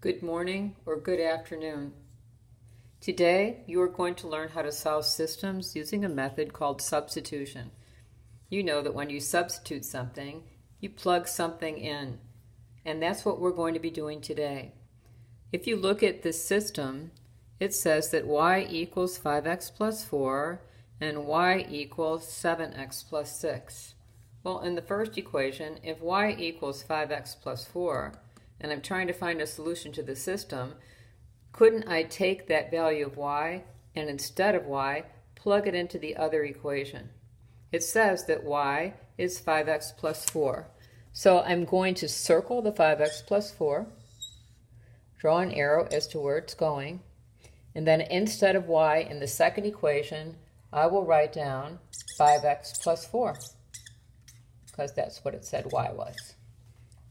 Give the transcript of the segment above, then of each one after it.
Good morning or good afternoon. Today you are going to learn how to solve systems using a method called substitution. You know that when you substitute something, you plug something in, and that's what we're going to be doing today. If you look at this system, it says that y equals 5x plus 4 and y equals 7x plus 6. Well, in the first equation, if y equals 5x plus 4, and I'm trying to find a solution to the system, couldn't I take that value of y and instead of y, plug it into the other equation? It says that y is 5x plus 4. So I'm going to circle the 5x plus 4, draw an arrow as to where it's going, and then instead of y in the second equation, I will write down 5x plus 4, because that's what it said y was.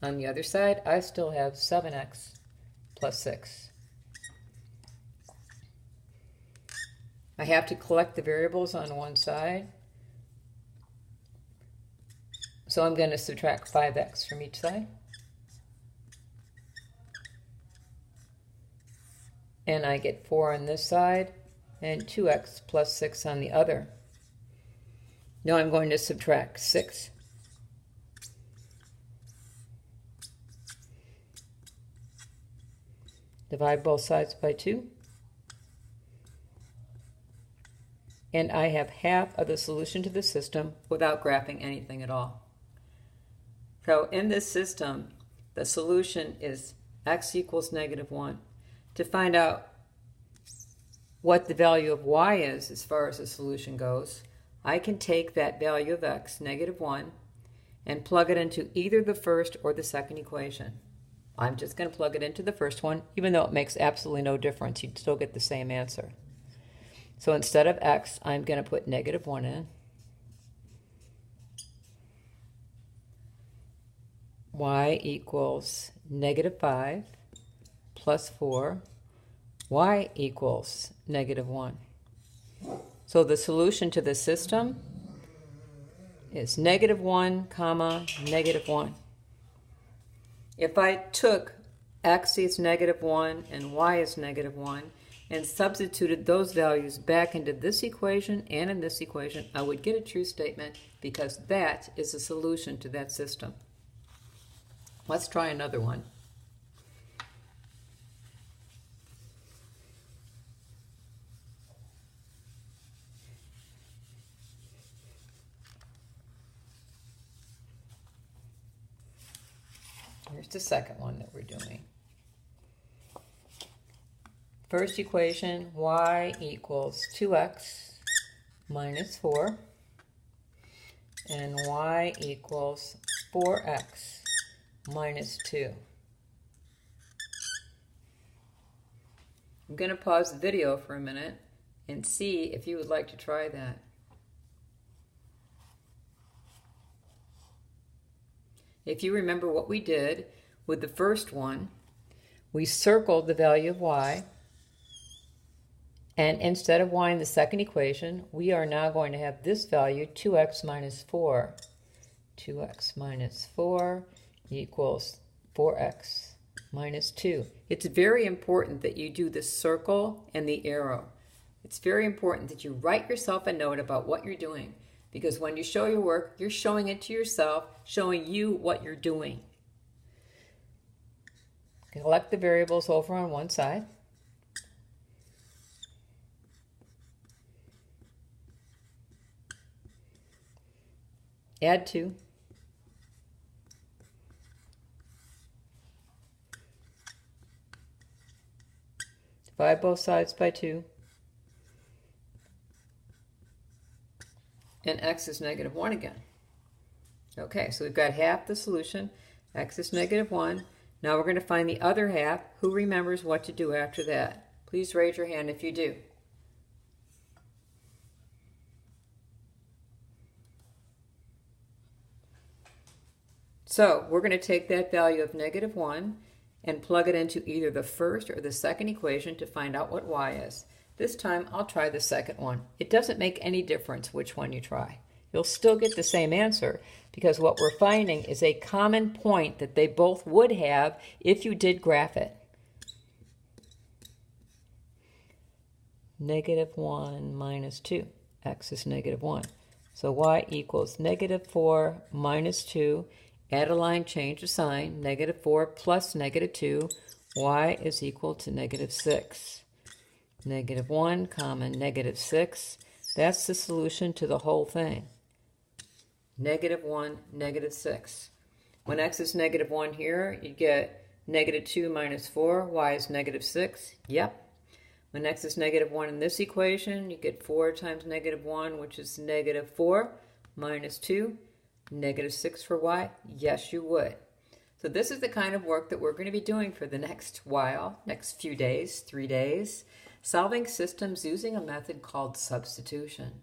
On the other side, I still have 7x plus 6. I have to collect the variables on one side. So I'm going to subtract 5x from each side. And I get 4 on this side and 2x plus 6 on the other. Now I'm going to subtract 6. Divide both sides by 2. And I have half of the solution to the system without graphing anything at all. So in this system, the solution is x equals -1. To find out what the value of y is as far as the solution goes, I can take that value of x, -1, and plug it into either the first or the second equation. I'm just going to plug it into the first one, even though it makes absolutely no difference. You'd still get the same answer. So instead of x, I'm going to put -1 in. Y equals -5 plus 4. Y equals -1. So the solution to the system is -1, -1. If I took x is -1 and y is -1 and substituted those values back into this equation and in this equation, I would get a true statement because that is the solution to that system. Let's try another one. Here's the second one that we're doing. First equation, y equals 2x minus 4, and y equals 4x minus 2. I'm going to pause the video for a minute and see if you would like to try that. If you remember what we did with the first one, we circled the value of y, and instead of y in the second equation, we are now going to have this value, 2x minus 4. 2x minus 4 equals 4x minus 2. It's very important that you do the circle and the arrow. It's very important that you write yourself a note about what you're doing, because when you show your work, you're showing it to yourself, showing you what you're doing. Collect the variables over on one side. Add 2. Divide both sides by 2. And x is -1 again. Okay, so we've got half the solution. X is -1. Now we're going to find the other half. Who remembers what to do after that? Please raise your hand if you do. So we're going to take that value of -1 and plug it into either the first or the second equation to find out what y is. This time I'll try the second one. It doesn't make any difference which one you try. You'll still get the same answer because what we're finding is a common point that they both would have if you did graph it. negative 1 minus 2. X is negative 1. So y equals negative 4 minus 2. Add a line, change the sign. Negative 4 plus negative 2. Y is equal to negative 6. Negative 1 comma negative 6. That's the solution to the whole thing. Negative 1, negative 6. When x is negative 1 here, you get negative 2 minus 4. Y is negative 6. Yep. When x is negative 1 in this equation, you get 4 times negative 1, which is negative 4 minus 2. Negative 6 for y? Yes, you would. So this is the kind of work that we're going to be doing for the next while, next few days, 3 days, solving systems using a method called substitution.